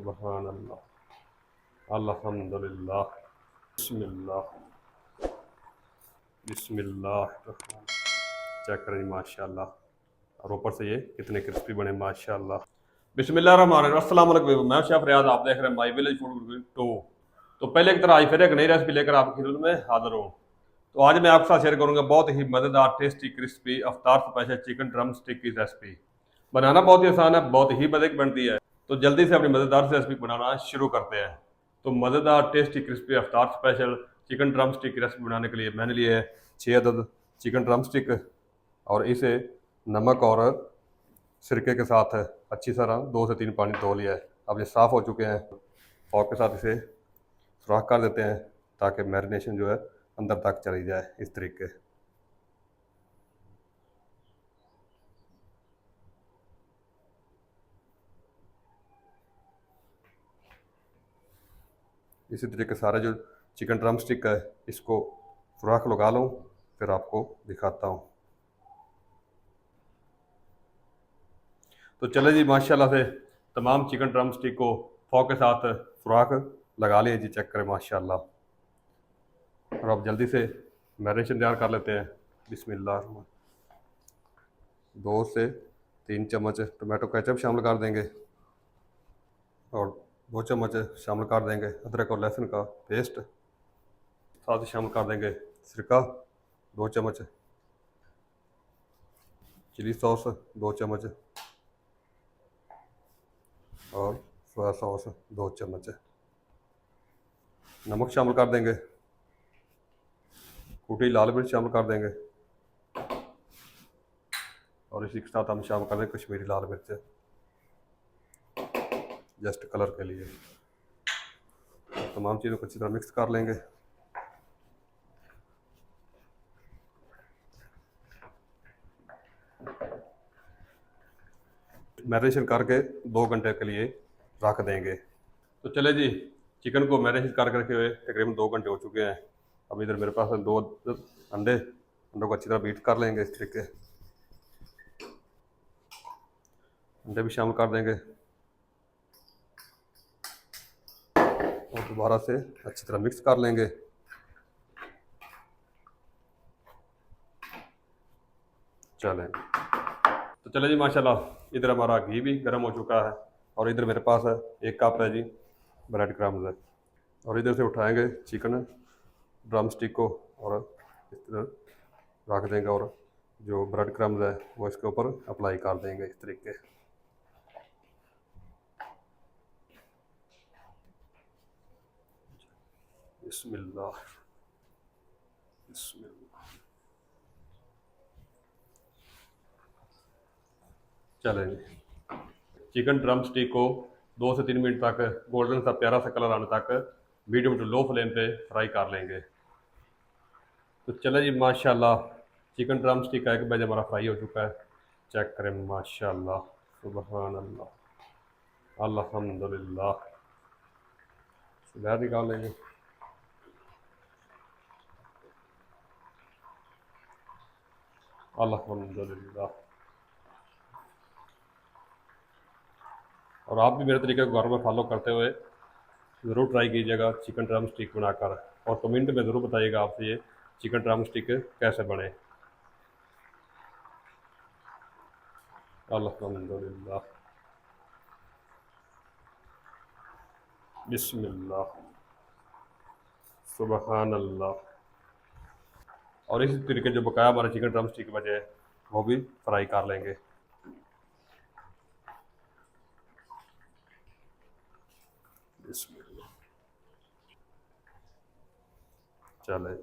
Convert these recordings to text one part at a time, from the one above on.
सुबहान अल्लाह अल्हम्दुलिल्लाह बिस्मिल्लाह बिस्मिल्लाह। चेक करें माशाल्लाह। और ऊपर से ये कितने क्रिस्पी बने माशाल्लाह। बिस्मिल्लाहिर्रहमानिर्रहीम। अस्सलाम वालेकुम। मैं शेफ रियाज, आप देख रहे हैं माई विलेज फूड टू। तो पहले की तरह आज फिर एक नई रेसिपी लेकर आपकी खिदमत में हाजिर हूँ। तो आज मैं आपके साथ शेयर करूंगा बहुत ही मज़ेदार टेस्टी क्रिस्पी अफ्तार स्पेशल चिकन ड्रम स्टिक की रेसिपी। बनाना बहुत ही आसान है, बहुत ही मज़े की बनती है। तो जल्दी से अपनी मज़ेदार से रेसिपी बनाना शुरू करते हैं। तो मज़ेदार टेस्टी क्रिस्पी अफ्तार स्पेशल चिकन ड्रम स्टिक की रेसिपी बनाने के लिए मैंने लिए है 6 अदद चिकन ड्रम स्टिक, और इसे नमक और सिरके के साथ अच्छी तरह 2 से 3 पानी धो लिया है। अब ये साफ़ हो चुके हैं। फॉर्क के साथ इसे सुराख कर देते हैं ताकि मैरिनेशन जो है अंदर तक चली जाए इस तरीके। इसी तरीके सारे जो चिकन ड्रम स्टिक है इसको सुराख लगा लूँ, फिर आपको दिखाता हूँ। तो चले जी, माशाल्लाह से तमाम चिकन ड्रम स्टिक को फॉर्क के साथ सुराख लगा लिए जी। चेक करें माशाल्लाह। और अब जल्दी से मैरिनेशन तैयार कर लेते हैं। बिस्मिल्लाह। 2 से 3 चम्मच टोमेटो केचप शामिल कर देंगे, और 2 चम्मच शामिल कर देंगे अदरक और लहसुन का पेस्ट। साथ ही शामिल कर देंगे सिरका 2 चम्मच, चिली सॉस 2 चम्मच, और सोया सॉस 2 चम्मच। नमक शामिल कर देंगे, कुटी लाल मिर्च शामिल कर देंगे, और इसी के साथ हम शामिल कर देंगे कश्मीरी लाल मिर्च जस्ट कलर के लिए। तमाम चीज़ों को अच्छी तरह मिक्स कर लेंगे। मैरिनेशन करके 2 घंटे के लिए रख देंगे। तो चले जी, चिकन को मैरिनेशन कर करके हुए तकरीबन 2 घंटे हो चुके हैं। अब इधर मेरे पास 2 अंडों को अच्छी तरह बीट कर लेंगे इस तरीके। अंडे भी शामिल कर देंगे और दोबारा से अच्छी तरह मिक्स कर लेंगे। चलें, तो चले जी माशाल्लाह। इधर हमारा घी भी गर्म हो चुका है, और इधर मेरे पास है 1 कप है जी ब्रेड क्रम्स है। और इधर से उठाएंगे चिकन ड्रम स्टिक को और इस तरह रख देंगे, और जो ब्रेड क्रम्स है वो इसके ऊपर अप्लाई कर देंगे इस तरीके। बिस्मिल्लाह बिस्मिल्लाह। चलें जी, चिकन ड्रम स्टिक को 2 से 3 मिनट तक गोल्डन सा प्यारा सा कलर आने तक मीडियम टू लो फ्लेम पे फ्राई कर लेंगे। तो चले जी माशाल्लाह, चिकन ड्रम स्टिक का एक बैच हमारा फ्राई हो चुका है। चेक करें माशाल्लाह। सुबहान अल्लाह अल्हम्दुलिल्लाह। बाहर निकाल लेंगे। अल्हम्दुलिल्लाह। और आप भी मेरे तरीके को घर में फॉलो करते हुए ज़रूर ट्राई कीजिएगा चिकन ड्रम स्टिक बनाकर, और कमेंट में ज़रूर बताइएगा आपसे ये चिकन ड्रम स्टिक कैसे बने। अल्हम्दुलिल्लाह बिस्मिल्लाह सुबहान अल्लाह। और इसी तरीके जो बकाया हमारे चिकन ड्रम स्टिक बचे हैं वो भी फ्राई कर लेंगे। बिस्मिल्लाह। चले,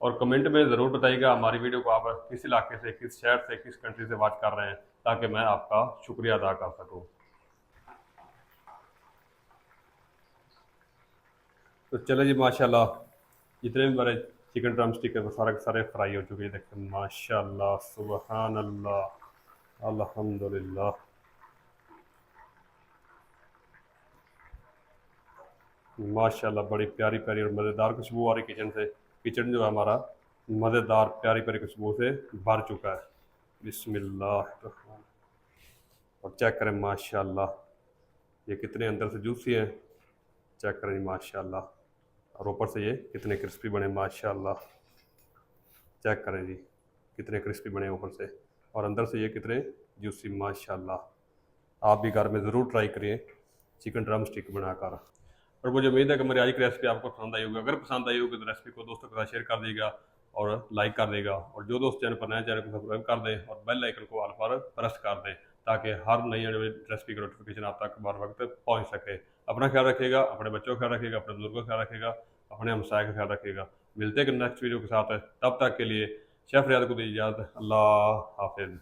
और कमेंट में ज़रूर बताइएगा हमारी वीडियो को आप किस इलाके से, किस शहर से, किस कंट्री से वॉच कर रहे हैं, ताकि मैं आपका शुक्रिया अदा कर सकूं। तो चले जी माशाल्लाह, जितने भी हमारे चिकन ड्रम स्टिक है वो सारे के सारे फ्राई हो चुके हैं। देखिए माशाल्लाह सुबहान अल्लाह अल्हम्दुलिल्लाह। माशाल्लाह बड़ी प्यारी प्यारी और मज़ेदार खुशबू आ रही किचन से। किचन जो है हमारा मज़ेदार प्यारी प्यारी खुशबू से भर चुका है। बिस्मिल्लाह। और चेक करें माशाल्लाह, ये कितने अंदर से जूसी हैं। चेक करें जी माशाल्लाह, और ऊपर से ये कितने क्रिस्पी बने माशाल्लाह। चेक करें जी कितने क्रिस्पी बने ऊपर से, और अंदर से ये कितने जूसी माशाल्लाह। आप भी घर में ज़रूर ट्राई करिए चिकन ड्रम स्टिक बनाकर। और मुझे उम्मीद है कि मेरी आज की रेसिपी आपको पसंद आई होगी। अगर पसंद आई होगी तो रेसिपी को दोस्तों के साथ शेयर कर देगा और लाइक कर देगा, और जो दोस्त चैनल पर नए चैनल को सब्सक्राइब कर दें और बेल आइकन को ऑल पर प्रेस कर दें, ताकि हर नई रेसिपी की नोटिफिकेशन आप तक बर वक्त पहुँच सके। अपना ख्याल रखिएगा, अपने बच्चों का ख्याल रखिएगा, अपने बुजुर्गों का ख्याल रखिएगा, अपने हमसाय का ख्याल रखिएगा। मिलते हैं नेक्स्ट वीडियो के साथ, तब तक के लिए शेफ रियाद को दीजिए इजाज़त। अल्लाह हाफिज़।